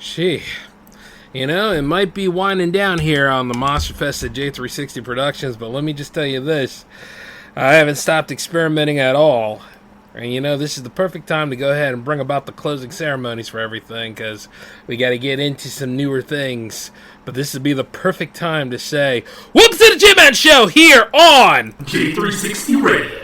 Gee, it might be winding down here on the Monster Fest at J360 Productions, but let me just tell you this. I haven't stopped experimenting at all. And this is the perfect time to go ahead and bring about the closing ceremonies for everything, because we got to get into some newer things. But this would be the perfect time to say, welcome to the J-Man Show here on J360 Radio.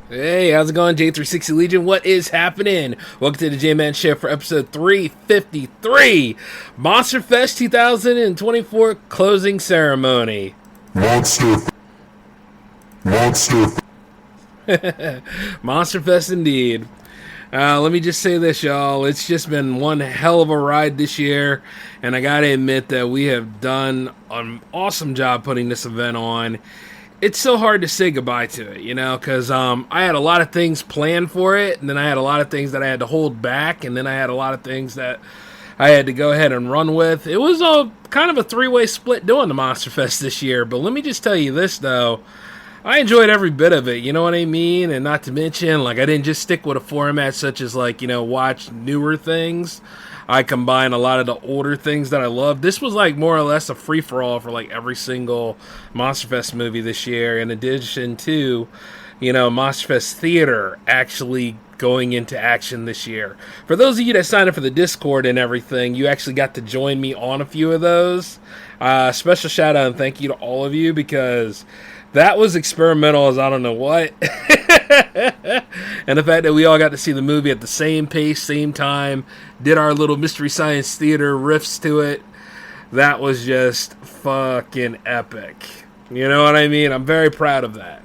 Hey, how's it going, J360 Legion? What is happening? Welcome to the J-Man Show for episode 353, Monster Fest 2024 closing ceremony. Monster Fest indeed. Let me just say this, y'all. It's just been one hell of a ride this year, and I gotta admit that we have done an awesome job putting this event on. It's so hard to say goodbye to it, because I had a lot of things planned for it, and then I had a lot of things that I had to hold back, and then I had a lot of things that I had to go ahead and run with. It was a kind of a three-way split doing the Monster Fest this year, but let me just tell you this, though. I enjoyed every bit of it, you know what I mean? And not to mention, I didn't just stick with a format such as, watch newer things. I combine a lot of the older things that I love. This was more or less a free-for-all for every single Monster Fest movie this year, in addition to, Monster Fest Theater actually going into action this year. For those of you that signed up for the Discord and everything, you actually got to join me on a few of those. Special shout out and thank you to all of you, because that was experimental as I don't know what. And the fact that we all got to see the movie at the same pace, same time, did our little Mystery Science Theater riffs to it, that was just fucking epic. You know what I mean? I'm very proud of that.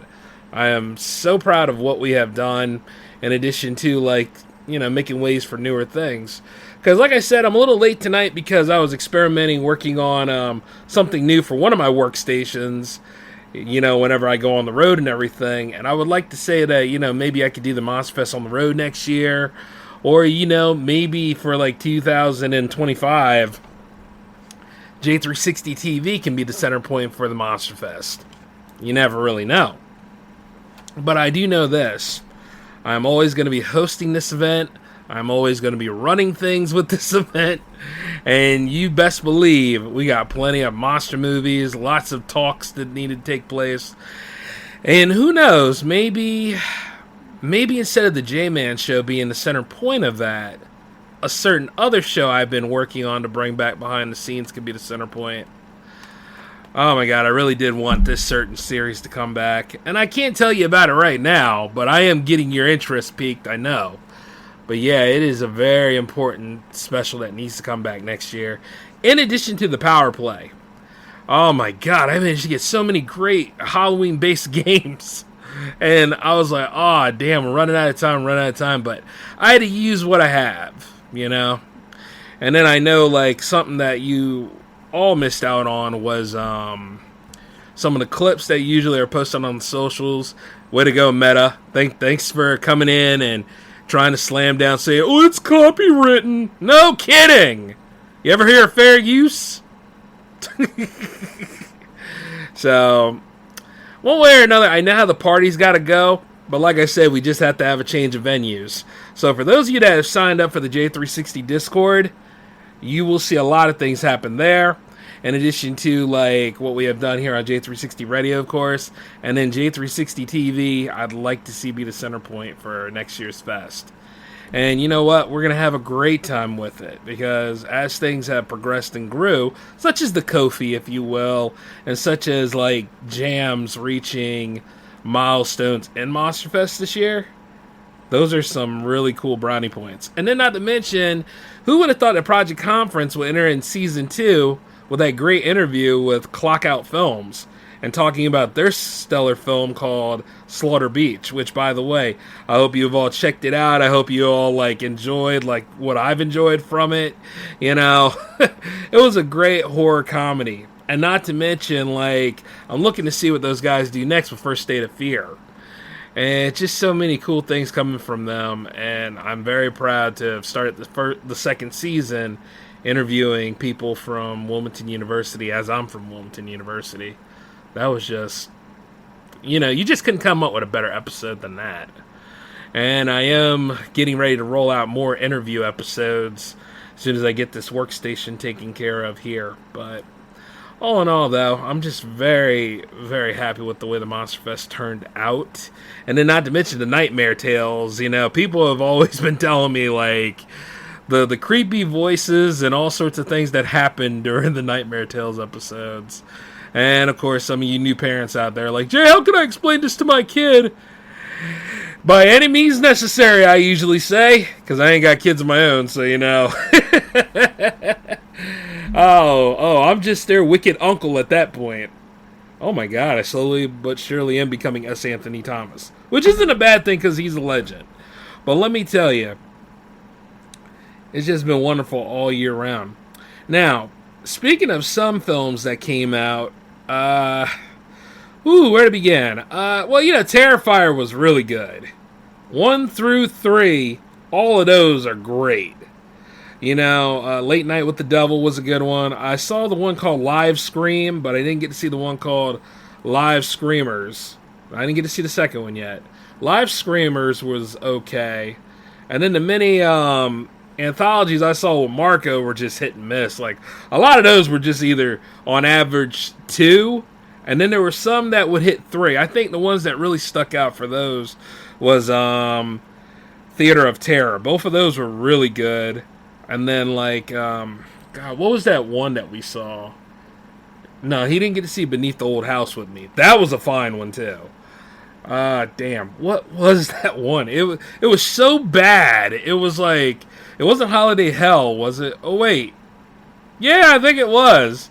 I am so proud of what we have done, in addition to, making ways for newer things. Because, like I said, I'm a little late tonight because I was experimenting, working on something new for one of my workstations, whenever I go on the road and everything. And I would like to say that, maybe I could do the Monster Fest on the road next year. Or, maybe for 2025, J360 TV can be the center point for the Monster Fest. You never really know. But I do know this. I'm always going to be hosting this event. I'm always going to be running things with this event. And you best believe we got plenty of monster movies, lots of talks that need to take place. And who knows, maybe instead of the J-Man Show being the center point of that, a certain other show I've been working on to bring back behind the scenes could be the center point. Oh my god, I really did want this certain series to come back. And I can't tell you about it right now, but I am getting your interest piqued, I know. But yeah, it is a very important special that needs to come back next year. In addition to the Power Play. Oh my god, I managed to get so many great Halloween-based games. And I was like, oh damn, we're running out of time. But I had to use what I have, And then I know, something that you all missed out on was some of the clips that usually are posted on the socials. Way to go, Meta. Thanks for coming in and trying to slam down, say, oh, it's copywritten. No kidding. You ever hear of fair use? So, one way or another, I know how the party's got to go, but like I said, we just have to have a change of venues. So for those of you that have signed up for the J360 Discord, you will see a lot of things happen there. in addition to like what we have done here on J360 Radio, of course, and then J360 TV, I'd like to see be the center point for next year's fest. And you know what? We're going to have a great time with it because as things have progressed and grew, such as the Kofi, if you will, and such as like jams reaching milestones in Monsterfest this year, those are some really cool brownie points. And then not to mention, who would have thought that Project Conference would enter in Season 2 with that great interview with Clockout Films and talking about their stellar film called Slaughter Beach, which, by the way, I hope you've all checked it out. I hope you all like enjoyed like what I've enjoyed from it. You know, it was a great horror comedy. And not to mention, like, I'm looking to see what those guys do next with First State of Fear. And just so many cool things coming from them. And I'm very proud to have started the second season interviewing people from Wilmington University, as I'm from Wilmington University. That was just, you know, you just couldn't come up with a better episode than that. And I am getting ready to roll out more interview episodes as soon as I get this workstation taken care of here. But all in all, though, I'm just very, very happy with the way the Monsterfest turned out. And then not to mention the Nightmare Tales. You know, people have always been telling me, like, the creepy voices and all sorts of things that happened during the Nightmare Tales episodes. And, of course, some of you new parents out there are like, Jay, how can I explain this to my kid? By any means necessary, I usually say, because I ain't got kids of my own, so you know. I'm just their wicked uncle at that point. Oh my god, I slowly but surely am becoming S. Anthony Thomas. Which isn't a bad thing, because he's a legend. But let me tell you, it's just been wonderful all year round. Now, speaking of some films that came out, where to begin? Well, you know, Terrifier was really good. 1 through 3, all of those are great. You know, Late Night with the Devil was a good one. I saw the one called Live Scream, but I didn't get to see the one called Live Screamers. I didn't get to see the second one yet. Live Screamers was okay. And then the mini anthologies I saw with Marco were just hit and miss. Like, a lot of those were just either on average 2, and then there were some that would hit 3. I think the ones that really stuck out for those was Theater of Terror. Both of those were really good. And then, like, God, what was that one that we saw? No, he didn't get to see Beneath the Old House with me. That was a fine one, too. Damn. What was that one? It was so bad. It was like, it wasn't Holiday Hell, was it? Oh, wait. Yeah, I think it was.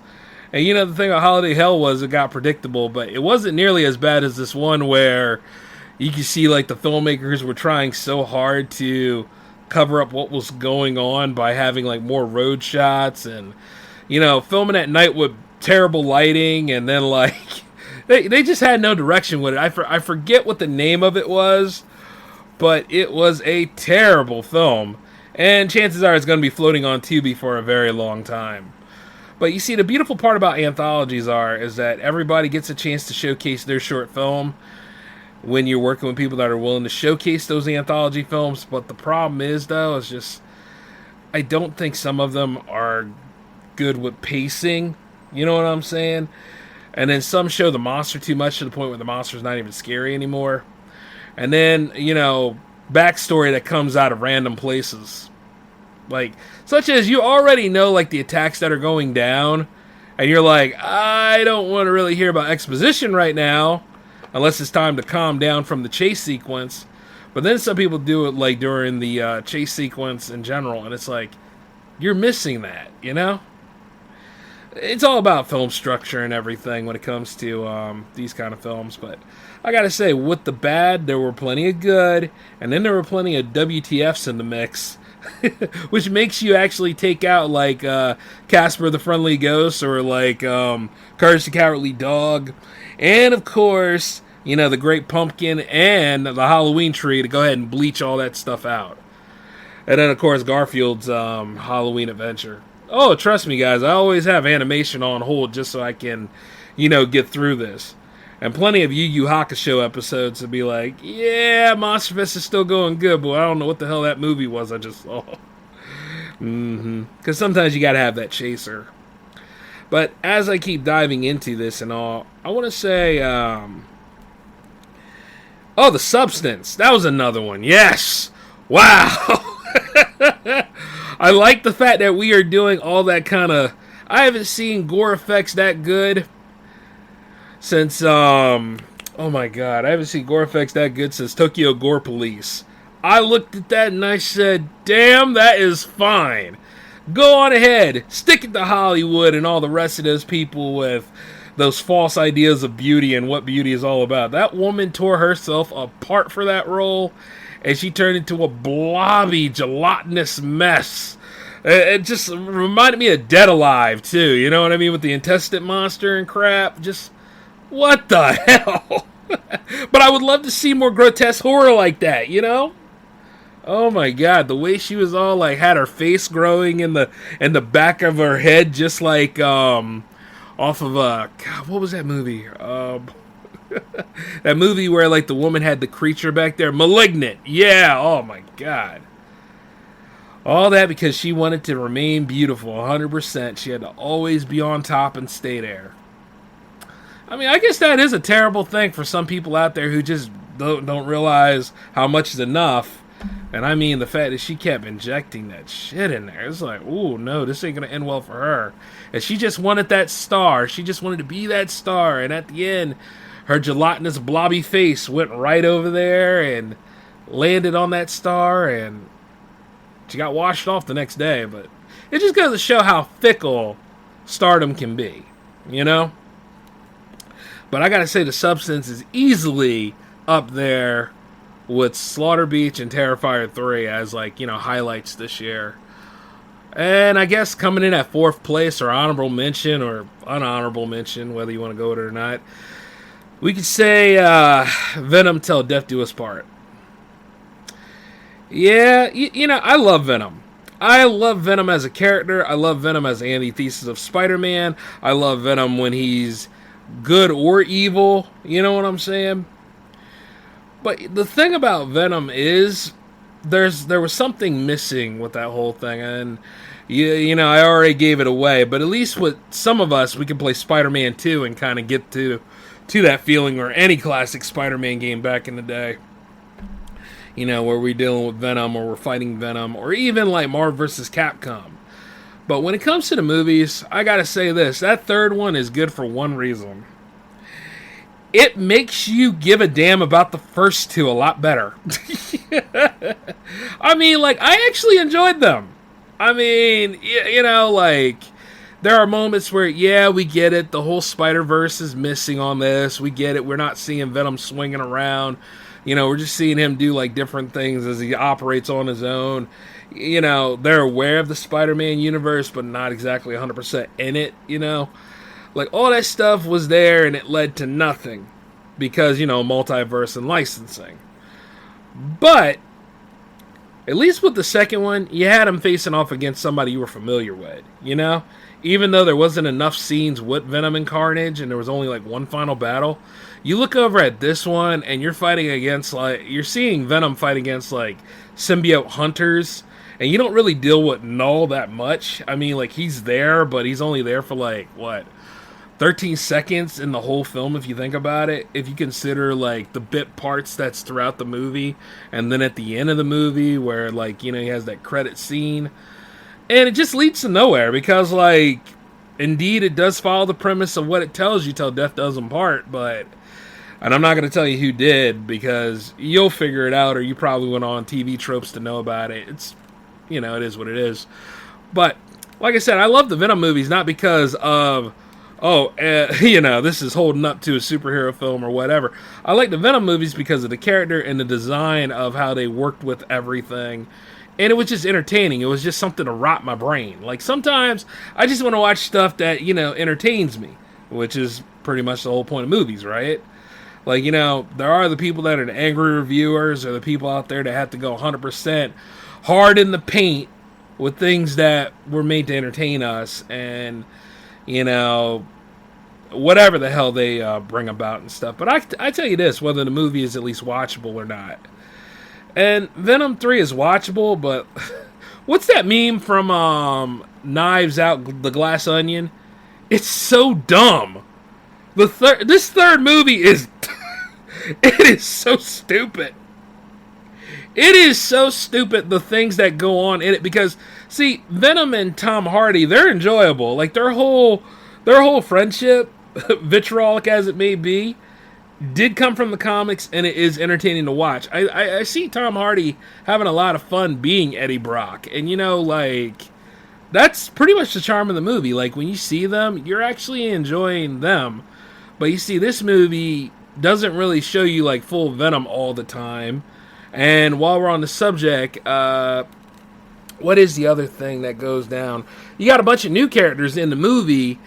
And you know, the thing about Holiday Hell was it got predictable, but it wasn't nearly as bad as this one where you can see, like, the filmmakers were trying so hard to cover up what was going on by having, like, more road shots and, you know, filming at night with terrible lighting, and then, like, they just had no direction with it. I forget what the name of it was, but it was a terrible film, and chances are it's going to be floating on Tubi for a very long time. But you see, the beautiful part about anthologies is that everybody gets a chance to showcase their short film when you're working with people that are willing to showcase those anthology films. But the problem is, though, is just I don't think some of them are good with pacing. You know what I'm saying? And then some show the monster too much to the point where the monster's not even scary anymore. And then, you know, backstory that comes out of random places. Like, such as you already know, like, the attacks that are going down, and you're like, I don't want to really hear about exposition right now, unless it's time to calm down from the chase sequence. But then some people do it, like, during the chase sequence in general, and it's like, you're missing that, you know? It's all about film structure and everything when it comes to these kind of films, but I gotta say, with the bad, there were plenty of good, and then there were plenty of WTFs in the mix, which makes you actually take out, like, Casper the Friendly Ghost, or, like, Courage the Cowardly Dog, and, of course, you know, the Great Pumpkin and the Halloween Tree to go ahead and bleach all that stuff out. And then, of course, Garfield's Halloween Adventure. Oh, trust me, guys, I always have animation on hold just so I can, you know, get through this. And plenty of Yu Yu Hakusho episodes to be like, yeah, Monsterfest is still going good, but I don't know what the hell that movie was I just saw. Because sometimes you gotta have that chaser. But as I keep diving into this and all, I want to say, oh, The Substance. That was another one. Yes. Wow. I like the fact that we are doing all that kind of. I haven't seen gore effects that good since oh my god, I haven't seen gore effects that good since Tokyo Gore Police. I looked at that and I said, damn, that is fine. Go on ahead, stick it to Hollywood and all the rest of those people with those false ideas of beauty and what beauty is all about. That woman tore herself apart for that role, and she turned into a blobby, gelatinous mess. It just reminded me of Dead Alive, too. You know what I mean? With the intestine monster and crap. Just, what the hell? But I would love to see more grotesque horror like that, you know? Oh my god, the way she was all like, had her face growing in the back of her head, just like, off of, God, what was that movie? That movie where, like, the woman had the creature back there. Malignant. Yeah, oh my god. All that because she wanted to remain beautiful 100%. She had to always be on top and stay there. I mean, I guess that is a terrible thing for some people out there who just don't realize how much is enough. And I mean, the fact that she kept injecting that shit in there. It's like, ooh, no, this ain't going to end well for her. And she just wanted that star. She just wanted to be that star. And at the end, her gelatinous blobby face went right over there and landed on that star. And she got washed off the next day. But it just goes to show how fickle stardom can be, you know? But I got to say, The Substance is easily up there with Slaughter Beach and Terrifier 3 as, like, you know, highlights this year. And I guess coming in at 4th place, or honorable mention, or unhonorable mention, whether you want to go with it or not, we could say Venom Till Death Do Us Part. Yeah, you know, I love Venom. I love Venom as a character. I love Venom as the antithesis of Spider-Man. I love Venom when he's good or evil. You know what I'm saying? But the thing about Venom is there was something missing with that whole thing. And, you know, I already gave it away. But at least with some of us, we can play Spider-Man 2 and kind of get to that feeling, or any classic Spider-Man game back in the day. You know, where we're dealing with Venom, or we're fighting Venom, or even like Marvel vs. Capcom. But when it comes to the movies, I gotta say this. That third one is good for one reason. It makes you give a damn about the first two a lot better. I mean, like, I actually enjoyed them. I mean, you know, like, there are moments where, yeah, we get it. The whole Spider-Verse is missing on this. We get it. We're not seeing Venom swinging around. You know, we're just seeing him do, like, different things as he operates on his own. You know, they're aware of the Spider-Man universe, but not exactly 100% in it, you know. Like, all that stuff was there, and it led to nothing. Because, you know, multiverse and licensing. But, at least with the second one, you had him facing off against somebody you were familiar with, you know? Even though there wasn't enough scenes with Venom and Carnage, and there was only, like, one final battle, you look over at this one, and you're fighting against, like, you're seeing Venom fight against, like, symbiote hunters, and you don't really deal with Null that much. I mean, like, he's there, but he's only there for, like, what, 13 seconds in the whole film, if you think about it. If you consider, like, the bit parts that's throughout the movie, and then at the end of the movie, where, like, you know, he has that credit scene. And it just leads to nowhere, because, like, indeed, it does follow the premise of what it tells you till death does them part, but, and I'm not going to tell you who did, because you'll figure it out, or you probably went on TV tropes to know about it. It's, you know, it is what it is. But, like I said, I love the Venom movies, not because of, you know, this is holding up to a superhero film or whatever. I like the Venom movies because of the character and the design of how they worked with everything. And it was just entertaining. It was just something to rot my brain. Like, sometimes I just want to watch stuff that, you know, entertains me, which is pretty much the whole point of movies, right? Like, you know, there are the people that are the angry reviewers, or the people out there that have to go 100% hard in the paint with things that were made to entertain us, and, you know, whatever the hell they bring about and stuff. But I tell you this, whether the movie is at least watchable or not. And Venom 3 is watchable, but what's that meme from Knives Out, The Glass Onion? It's so dumb. This third movie is it is so stupid. It is so stupid, the things that go on in it, because see, Venom and Tom Hardy, they're enjoyable. Like their whole friendship, vitriolic as it may be, did come from the comics, and it is entertaining to watch. I see Tom Hardy having a lot of fun being Eddie Brock, and like that's pretty much the charm of the movie. Like when you see them, you're actually enjoying them. But you see, this movie doesn't really show you like full Venom all the time. And while we're on the subject, what is the other thing that goes down? You got a bunch of new characters in the movie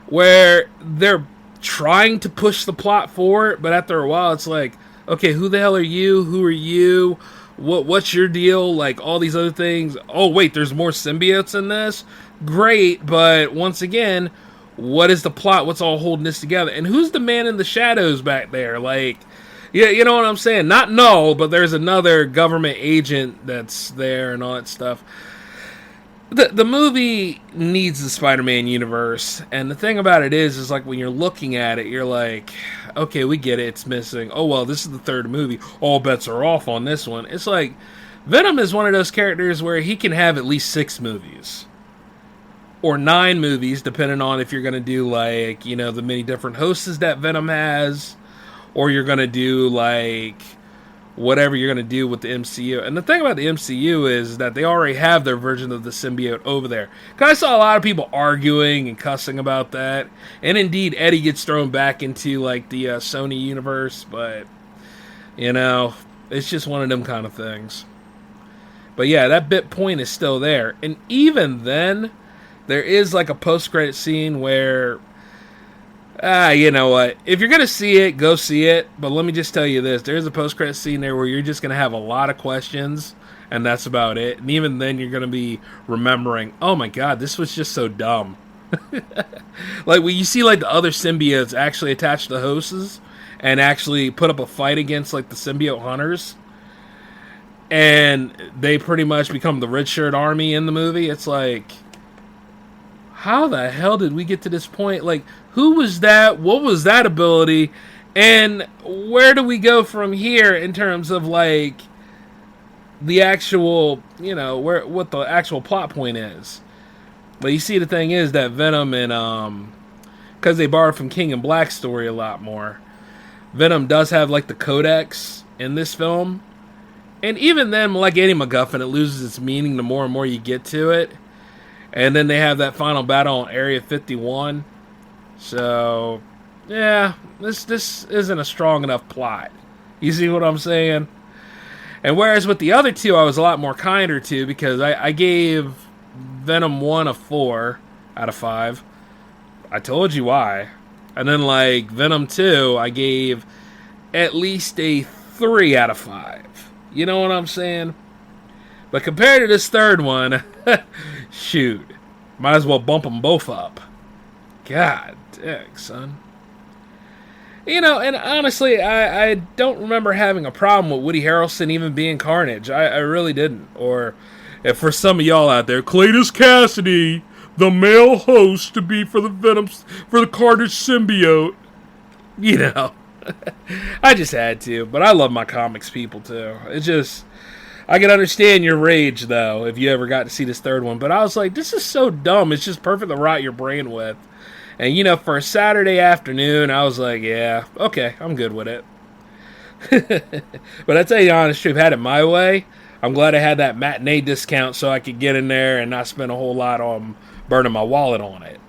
where they're trying to push the plot forward, but after a while it's like, okay, who the hell are you? Who are you? What's your deal? Like all these other things. Oh wait, there's more symbiotes in this? Great, but once again, what is the plot? What's all holding this together? And who's the man in the shadows back there? Like, yeah, you know what I'm saying? Not Null, but there's another government agent that's there and all that stuff. The movie needs the Spider-Man universe, and the thing about it is like when you're looking at it, you're like, okay, we get it, it's missing. Oh well, this is the third movie. All bets are off on this one. It's like Venom is one of those characters where he can have at least 6 movies. Or 9 movies, depending on if you're going to do like, the many different hosts that Venom has, or you're going to do like whatever you're going to do with the MCU. And the thing about the MCU is that they already have their version of the symbiote over there. Because I saw a lot of people arguing and cussing about that. And indeed, Eddie gets thrown back into like the Sony universe, but it's just one of them kind of things. But yeah, that bit point is still there. And even then, there is like a post-credit scene where, you know what, if you're going to see it, go see it. But let me just tell you this, there's a post-credit scene there where you're just going to have a lot of questions, and that's about it. And even then, you're going to be remembering, oh my god, this was just so dumb. Like when you see like the other symbiotes actually attach to hosts and actually put up a fight against like the symbiote hunters, and they pretty much become the red shirt army in the movie, it's like, how the hell did we get to this point? Like, who was that? What was that ability? And where do we go from here in terms of, like, the actual, what the actual plot point is? But you see, the thing is that Venom and, because they borrowed from King and Black's story a lot more, Venom does have, like, the Codex in this film. And even then, like any MacGuffin, it loses its meaning the more and more you get to it. And then they have that final battle on Area 51. So, yeah, this isn't a strong enough plot. You see what I'm saying? And whereas with the other two, I was a lot more kinder to, because I gave Venom 1 a 4 out of 5. I told you why. And then, like, Venom 2, I gave at least a 3 out of 5. You know what I'm saying? But compared to this third one, shoot, might as well bump them both up. God dang, son. And honestly, I don't remember having a problem with Woody Harrelson even being Carnage. I really didn't. Or, if for some of y'all out there, Cletus Cassidy, the male host to be for the Carnage symbiote. I just had to. But I love my comics people, too. It's just, I can understand your rage, though, if you ever got to see this third one. But I was like, this is so dumb. It's just perfect to rot your brain with. And, for a Saturday afternoon, I was like, yeah, okay, I'm good with it. But I tell you the honest truth, had it my way, I'm glad I had that matinee discount so I could get in there and not spend a whole lot on burning my wallet on it.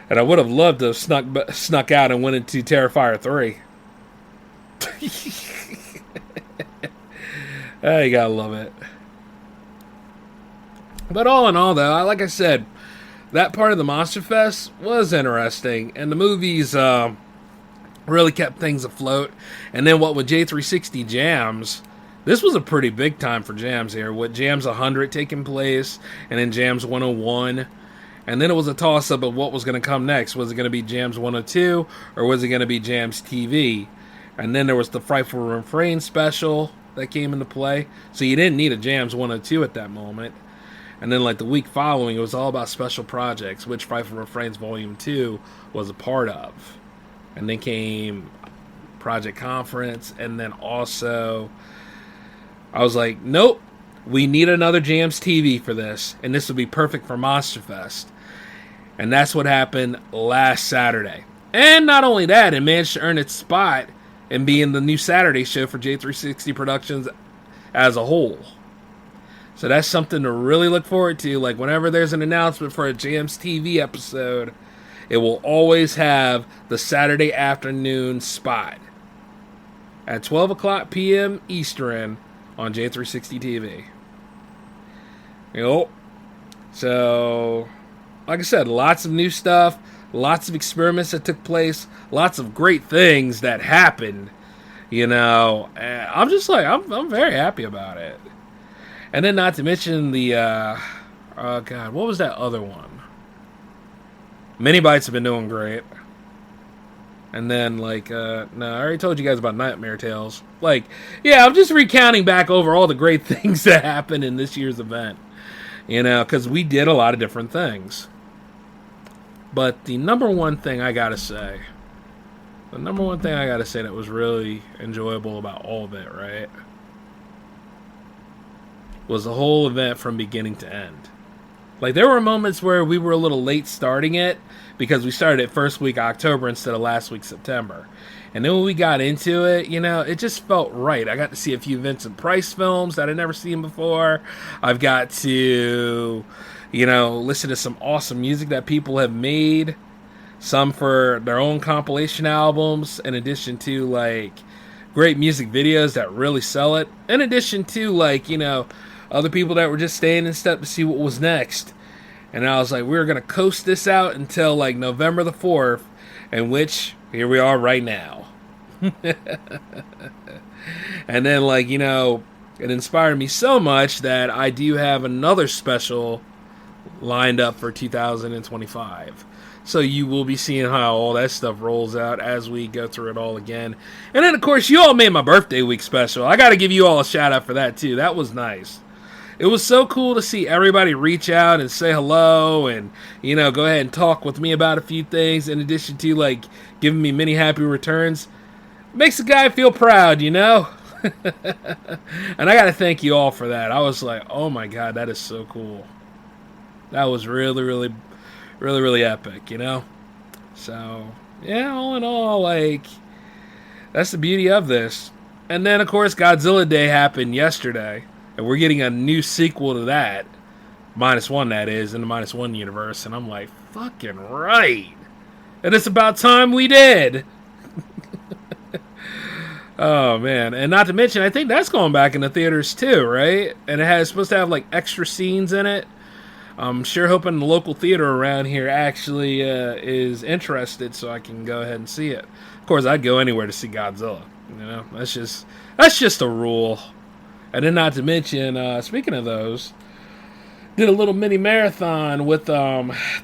And I would have loved to have snuck out and went into Terrifier 3. Oh, you gotta love it. But all in all, though, like I said, that part of the Monster Fest was interesting, and the movies really kept things afloat. And then what with J360 Jams, this was a pretty big time for Jams here, with Jams 100 taking place, and then Jams 101. And then it was a toss-up of what was going to come next. Was it going to be Jams 102, or was it going to be Jams TV? And then there was the Frightful Refrain special that came into play. So you didn't need a Jams 102 at that moment. And then like the week following, it was all about special projects, which Frightful Refrains Volume 2 was a part of. And then came Project Conference, and then also I was like, nope, we need another Jams TV for this, and this would be perfect for Monster Fest. And that's what happened last Saturday. And not only that, it managed to earn its spot and be in the new Saturday show for J360 Productions as a whole. So that's something to really look forward to. Like, whenever there's an announcement for a Jams TV episode, it will always have the Saturday afternoon spot at 12 o'clock p.m. Eastern on J360 TV. Yep. So, like I said, lots of new stuff, lots of experiments that took place, lots of great things that happened. You know, I'm just like, I'm very happy about it. And then not to mention the, oh God, what was that other one? Mini Bites have been doing great. And then, like, no, I already told you guys about Nightmare Tales. Like, yeah, I'm just recounting back over all the great things that happened in this year's event. You know, because we did a lot of different things. But the number one thing I gotta say that was really enjoyable about all of it, right, was the whole event from beginning to end. Like, there were moments where we were a little late starting it because we started it first week October instead of last week September. And then when we got into it, you know, it just felt right. I got to see a few Vincent Price films that I'd never seen before. I've got to, you know, listen to some awesome music that people have made. Some for their own compilation albums, in addition to, like, great music videos that really sell it. In addition to, like, you know, other people that were just staying in step to see what was next. And I was like, we were going to coast this out until, like, November the 4th, in which, here we are right now. And then, like, you know, it inspired me so much that I do have another special lined up for 2025. So you will be seeing how all that stuff rolls out as we go through it all again. And then, of course, you all made my birthday week special. I got to give you all a shout out for that, too. That was nice. It was so cool to see everybody reach out and say hello and, you know, go ahead and talk with me about a few things, in addition to, like, giving me many happy returns. Makes a guy feel proud, you know? And I got to thank you all for that. I was like, oh my God, that is so cool. That was really, really, really, really epic, you know? So, yeah, all in all, like, that's the beauty of this. And then, of course, Godzilla Day happened yesterday. And we're getting a new sequel to that. -1, that is, in the -1 universe. And I'm like, fucking right. And it's about time we did. Oh, man. And not to mention, I think that's going back in the theaters too, right? And it's supposed to have, like, extra scenes in it. I'm sure hoping the local theater around here actually is interested so I can go ahead and see it. Of course, I'd go anywhere to see Godzilla. You know, that's just a rule. And then not to mention, speaking of those, did a little mini marathon with the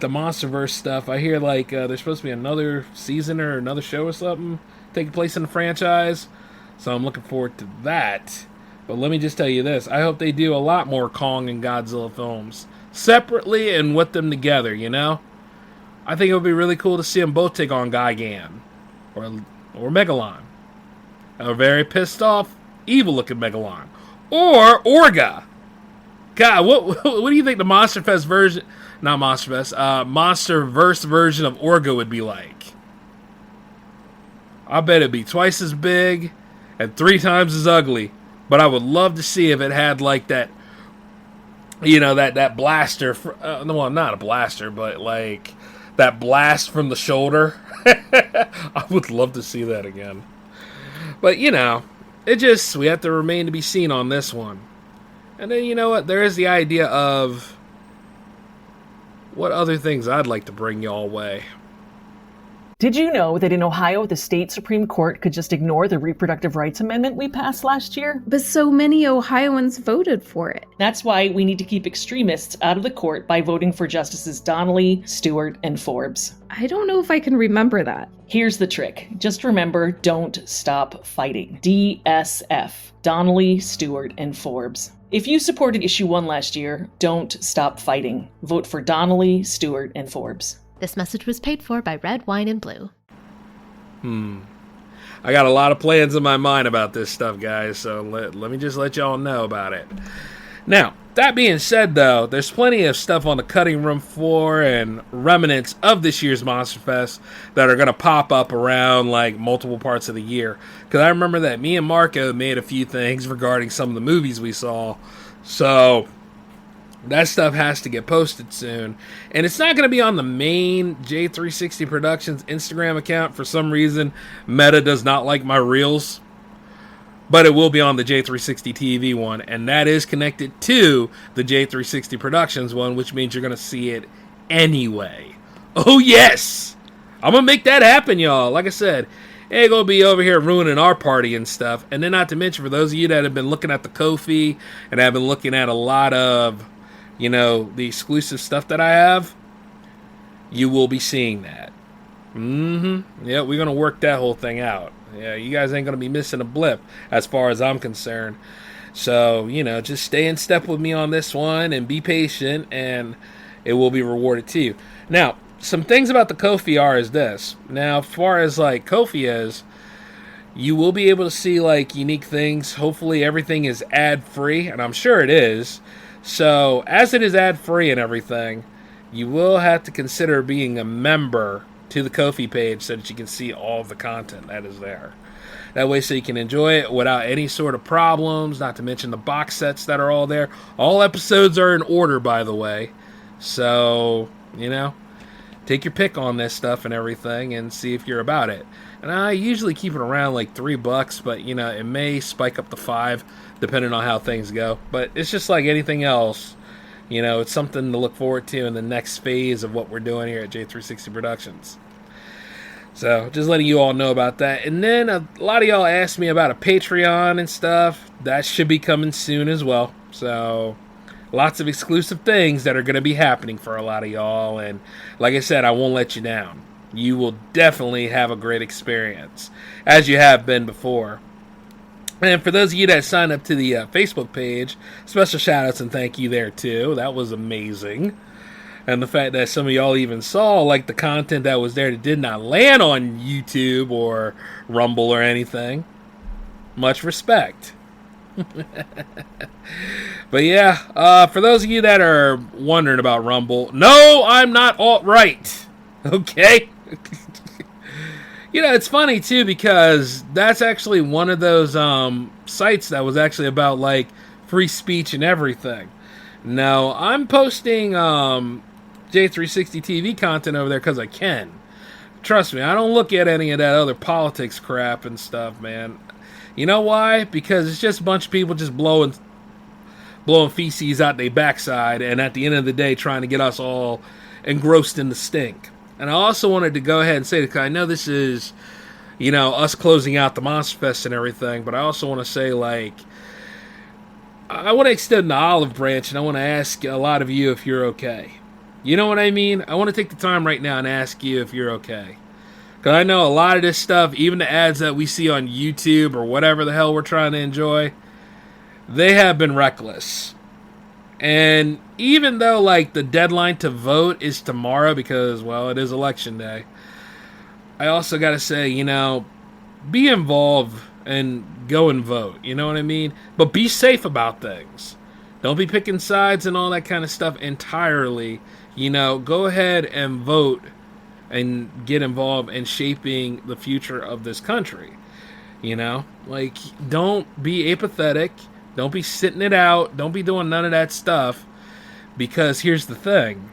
MonsterVerse stuff. I hear, like, there's supposed to be another season or another show or something taking place in the franchise. So I'm looking forward to that. But let me just tell you this. I hope they do a lot more Kong and Godzilla films separately and with them together, you know? I think it would be really cool to see them both take on Gigan or Megalon. A very pissed off, evil-looking Megalon. Or Orga. God, what do you think the Monsterfest version, not Monsterfest, Monsterverse version of Orga would be like? I bet it'd be twice as big and 3 times as ugly. But I would love to see if it had, like, that, you know, that blaster. Well, not a blaster, but, like, that blast from the shoulder. I would love to see that again. But, you know, we have to remain to be seen on this one. And then, you know what, there is the idea of what other things I'd like to bring y'all way. Did you know that in Ohio, the state Supreme Court could just ignore the reproductive rights amendment we passed last year? But so many Ohioans voted for it. That's why we need to keep extremists out of the court by voting for Justices Donnelly, Stewart, and Forbes. I don't know if I can remember that. Here's the trick. Just remember, don't stop fighting. DSF. Donnelly, Stewart, and Forbes. If you supported issue 1 last year, don't stop fighting. Vote for Donnelly, Stewart, and Forbes. This message was paid for by Red Wine and Blue. I got a lot of plans in my mind about this stuff, guys, so let me just let y'all know about it. Now, that being said, though, there's plenty of stuff on the cutting room floor and remnants of this year's Monster Fest that are going to pop up around, like, multiple parts of the year. Because I remember that me and Marco made a few things regarding some of the movies we saw. So, that stuff has to get posted soon. And it's not going to be on the main J360 Productions Instagram account. For some reason, Meta does not like my reels. But it will be on the J360 TV one, and that is connected to the J360 Productions one, which means you're going to see it anyway. Oh, yes! I'm going to make that happen, y'all. Like I said, it ain't going to be over here ruining our party and stuff. And then not to mention, for those of you that have been looking at the Ko-fi and have been looking at a lot of, you know, the exclusive stuff that I have, you will be seeing that. Yeah, we're going to work that whole thing out. Yeah, you guys ain't going to be missing a blip as far as I'm concerned. So, you know, just stay in step with me on this one and be patient, and it will be rewarded to you. Now, some things about the Ko-fi are is this. Now, as far as, like, Ko-fi is, you will be able to see, like, unique things. Hopefully everything is ad-free, and I'm sure it is. So, as it is ad-free and everything, you will have to consider being a member to the Ko-fi page so that you can see all of the content that is there. That way so you can enjoy it without any sort of problems, not to mention the box sets that are all there. All episodes are in order, by the way. So, you know, take your pick on this stuff and everything and see if you're about it. And I usually keep it around like $3, but, you know, it may spike up to $5 depending on how things go. But it's just like anything else. You know, it's something to look forward to in the next phase of what we're doing here at J360 Productions. So, just letting you all know about that. And then a lot of y'all asked me about a Patreon and stuff. That should be coming soon as well. So, lots of exclusive things that are going to be happening for a lot of y'all. And like I said, I won't let you down. You will definitely have a great experience, as you have been before. And for those of you that signed up to the Facebook page, special shout-outs and thank you there, too. That was amazing. And the fact that some of y'all even saw, like, the content that was there that did not land on YouTube or Rumble or anything. Much respect. But yeah, for those of you that are wondering about Rumble, no, I'm not alt-right. Okay? You know, it's funny, too, because that's actually one of those sites that was actually about, like, free speech and everything. Now, I'm posting J360 TV content over there because I can. Trust me, I don't look at any of that other politics crap and stuff, man. You know why? Because it's just a bunch of people just blowing feces out their backside, and at the end of the day trying to get us all engrossed in the stink. And I also wanted to go ahead and say, because I know this is, you know, us closing out the Monster Fest and everything, but I also want to say, like, I want to extend the olive branch, and I want to ask a lot of you if you're okay. You know what I mean? I want to take the time right now and ask you if you're okay. Because I know a lot of this stuff, even the ads that we see on YouTube or whatever the hell we're trying to enjoy, they have been reckless. And even though, like, the deadline to vote is tomorrow because, well, it is election day, I also got to say, you know, be involved and go and vote. You know what I mean? But be safe about things. Don't be picking sides and all that kind of stuff entirely. You know, go ahead and vote and get involved in shaping the future of this country. You know? Like, don't be apathetic. Don't be sitting it out. Don't be doing none of that stuff. Because here's the thing.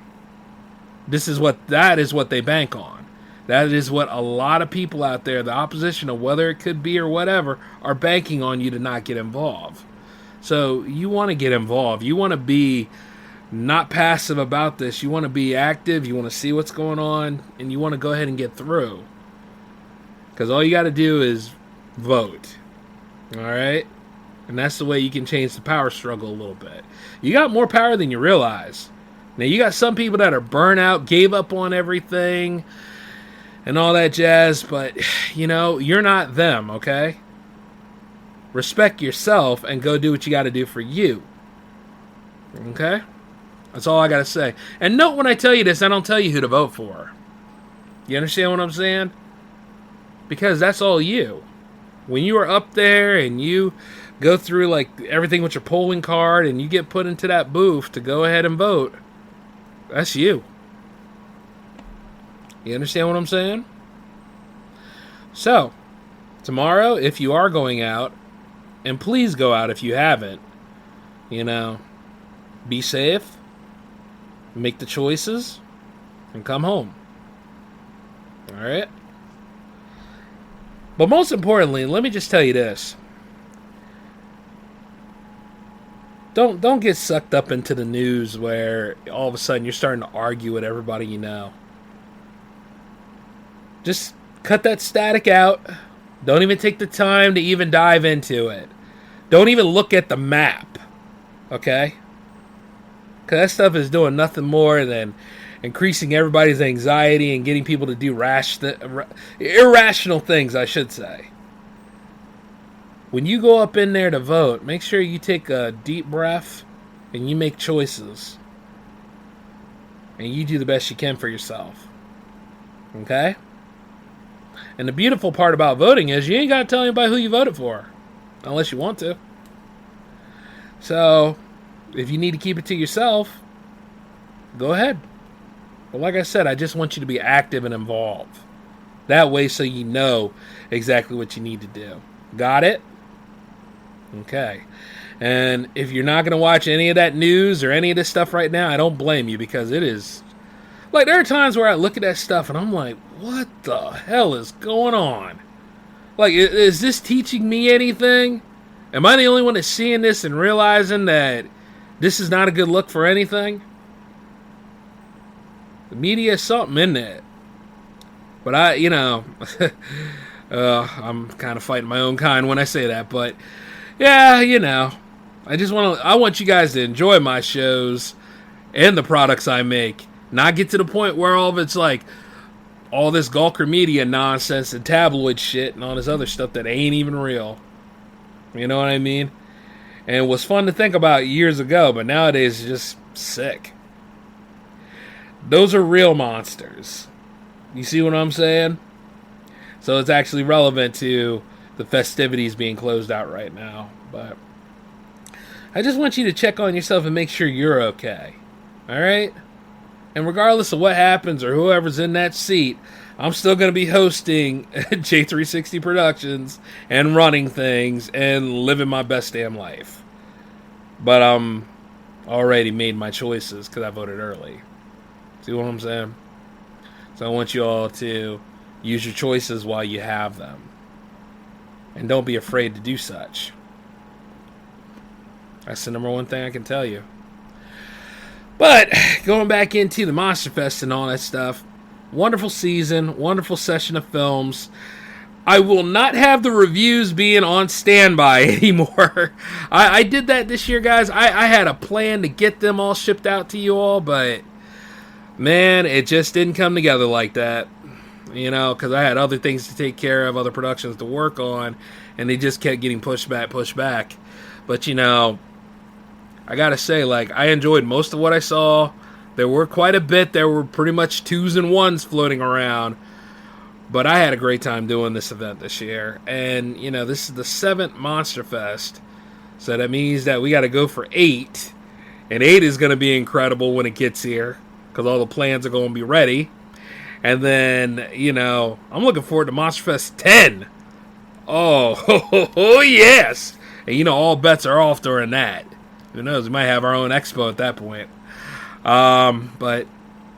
That is what they bank on. That is what a lot of people out there, the opposition of whether it could be or whatever, are banking on you to not get involved. So you want to get involved. You want to be not passive about this. You want to be active. You want to see what's going on. And you want to go ahead and get through. Because all you got to do is vote. All right? And that's the way you can change the power struggle a little bit. You got more power than you realize. Now, you got some people that are burnt out, gave up on everything, and all that jazz. But, you know, you're not them, okay? Respect yourself and go do what you got to do for you. Okay? That's all I gotta say. And note when I tell you this, I don't tell you who to vote for. You understand what I'm saying? Because that's all you. When you are up there and you go through like everything with your polling card and you get put into that booth to go ahead and vote, that's you. You understand what I'm saying? So, tomorrow, if you are going out, and please go out if you haven't, be safe, make the choices, and come home. Alright? But most importantly, let me just tell you this. Don't get sucked up into the news where all of a sudden you're starting to argue with everybody you know. Just cut that static out. Don't even take the time to even dive into it. Don't even look at the map. Okay? Because that stuff is doing nothing more than increasing everybody's anxiety and getting people to do irrational things, I should say. When you go up in there to vote, make sure you take a deep breath and you make choices. And you do the best you can for yourself. Okay? And the beautiful part about voting is you ain't got to tell anybody who you voted for. Unless you want to. So, if you need to keep it to yourself, go ahead. But like I said, I just want you to be active and involved. That way so you know exactly what you need to do. Got it? Okay. And if you're not going to watch any of that news or any of this stuff right now, I don't blame you because it is... Like, there are times where I look at that stuff and I'm like, what the hell is going on? Like, is this teaching me anything? Am I the only one that's seeing this and realizing that this is not a good look for anything? The media is something, isn't it? But I'm kind of fighting my own kind when I say that. But, yeah, I want you guys to enjoy my shows and the products I make. Not get to the point where all of it's like all this Gawker media nonsense and tabloid shit and all this other stuff that ain't even real. You know what I mean? And it was fun to think about years ago, but nowadays it's just sick. Those are real monsters. You see what I'm saying? So it's actually relevant to the festivities being closed out right now. But I just want you to check on yourself and make sure you're okay. Alright? And regardless of what happens or whoever's in that seat, I'm still going to be hosting J360 Productions and running things and living my best damn life. But I'm already made my choices because I voted early. See what I'm saying? So I want you all to use your choices while you have them. And don't be afraid to do such. That's the number one thing I can tell you. But going back into the Monster Fest and all that stuff, wonderful season, wonderful session of films. I will not have the reviews being on standby anymore. I did that this year, guys. I had a plan to get them all shipped out to you all, but man, it just didn't come together like that. Because I had other things to take care of, other productions to work on, and they just kept getting pushed back. But, I gotta say, I enjoyed most of what I saw. There were quite a bit. There were pretty much 2s and 1s floating around. But I had a great time doing this event this year. And, this is the 7th Monster Fest. So that means that we gotta go for 8. And 8 is gonna be incredible when it gets here. Because all the plans are gonna be ready. And then, I'm looking forward to Monster Fest 10. Oh, yes. And, all bets are off during that. Who knows? We might have our own expo at that point. But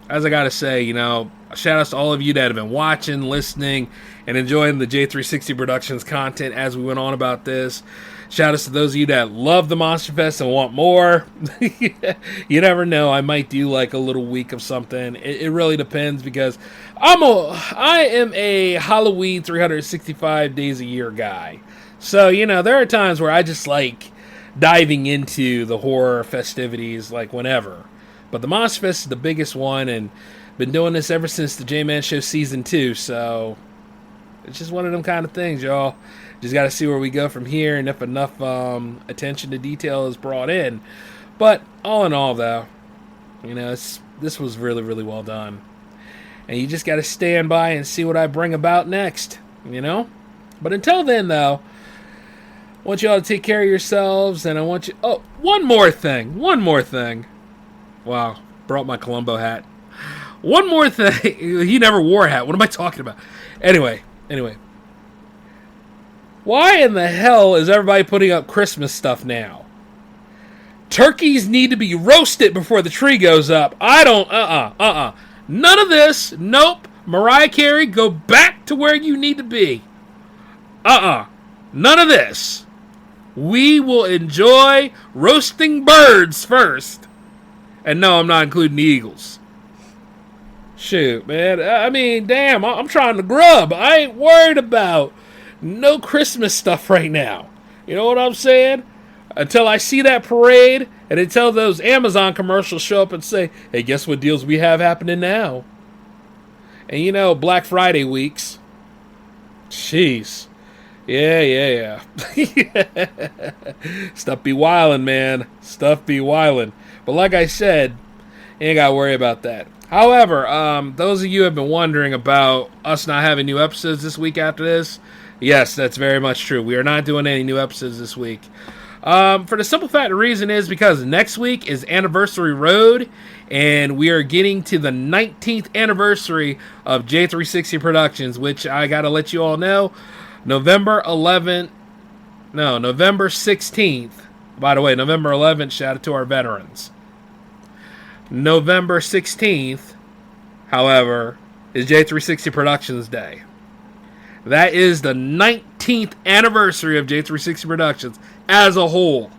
as I gotta say, shout outs to all of you that have been watching, listening, and enjoying the J360 Productions content as we went on about this. Shout outs to those of you that love the Monster Fest and want more. You never know. I might do a little week of something. It really depends because I am a Halloween 365 days a year guy. So, there are times where I just diving into the horror festivities whenever. But the Monster Fest is the biggest one, and been doing this ever since the J-Man Show Season 2, so it's just one of them kind of things, y'all. Just got to see where we go from here, and if enough attention to detail is brought in. But all in all, though, this was really, really well done. And you just got to stand by and see what I bring about next, But until then, though, I want you all to take care of yourselves, and I want you... Oh, one more thing. Wow, brought my Columbo hat. One more thing. He never wore a hat. What am I talking about? Anyway. Why in the hell is everybody putting up Christmas stuff now? Turkeys need to be roasted before the tree goes up. I don't... None of this. Nope. Mariah Carey, go back to where you need to be. None of this. We will enjoy roasting birds first. And no, I'm not including the eagles. Shoot, man. I mean, damn, I'm trying to grub. I ain't worried about no Christmas stuff right now. You know what I'm saying? Until I see that parade and until those Amazon commercials show up and say, hey, guess what deals we have happening now? And Black Friday weeks. Jeez. Yeah. Stuff be wildin', man. Stuff be wildin'. But like I said, you ain't gotta worry about that. However, those of you who have been wondering about us not having new episodes this week after this, yes, that's very much true. We are not doing any new episodes this week. For the simple fact, the reason is because next week is Anniversary Road, and we are getting to the 19th anniversary of J360 Productions, which I gotta let you all know, November 16th. By the way, November 11th, shout out to our veterans. November 16th, however, is J360 Productions Day. That is the 19th anniversary of J360 Productions as a whole.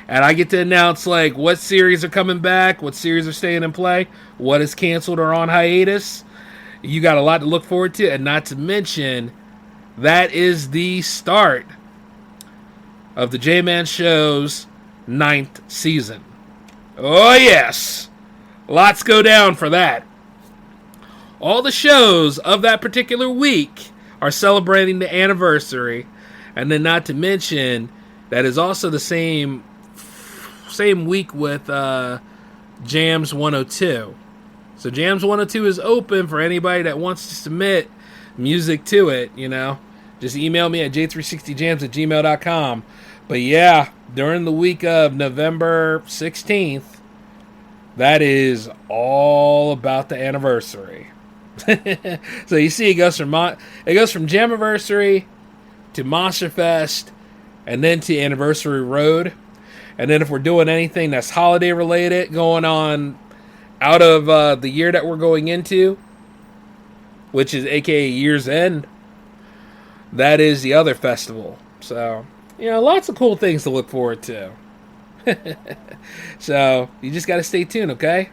And I get to announce what series are coming back, what series are staying in play, what is canceled or on hiatus. You got a lot to look forward to, and not to mention, that is the start of the J-Man Show's 9th season. Oh yes! Lots go down for that. All the shows of that particular week are celebrating the anniversary, and then not to mention that is also the same week with Jams 102. So Jams 102 is open for anybody that wants to submit music to it, Just email me at j360jams@gmail.com. But yeah, during the week of November 16th, that is all about the anniversary. So you see, it goes from Jamiversary to Monsterfest, and then to Anniversary Road. And then if we're doing anything that's holiday related going on out of the year that we're going into, which is aka Year's End, that is the other festival. So, lots of cool things to look forward to. So, you just got to stay tuned, okay?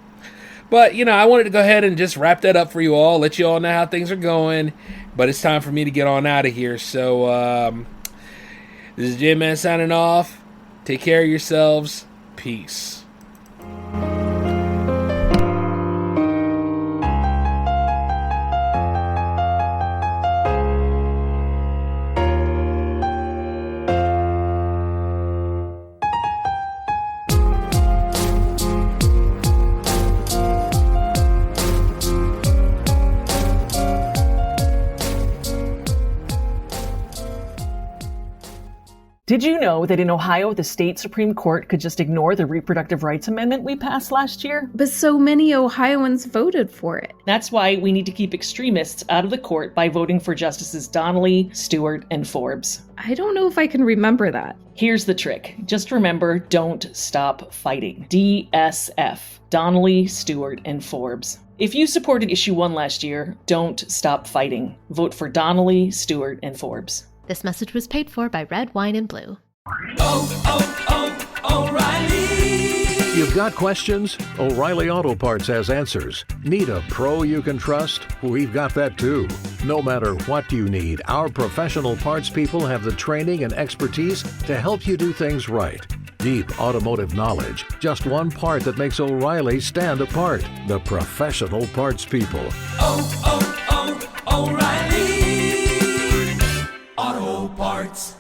But, I wanted to go ahead and just wrap that up for you all, let you all know how things are going. But it's time for me to get on out of here. So, this is J-Man signing off. Take care of yourselves. Peace. Did you know that in Ohio, the state Supreme Court could just ignore the reproductive rights amendment we passed last year? But so many Ohioans voted for it. That's why we need to keep extremists out of the court by voting for Justices Donnelly, Stewart, and Forbes. I don't know if I can remember that. Here's the trick. Just remember, don't stop fighting. DSF. Donnelly, Stewart, and Forbes. If you supported Issue 1 last year, don't stop fighting. Vote for Donnelly, Stewart, and Forbes. This message was paid for by Red, Wine, and Blue. O'Reilly! You've got questions? O'Reilly Auto Parts has answers. Need a pro you can trust? We've got that too. No matter what you need, our professional parts people have the training and expertise to help you do things right. Deep automotive knowledge. Just one part that makes O'Reilly stand apart. The professional parts people. O'Reilly Auto Parts.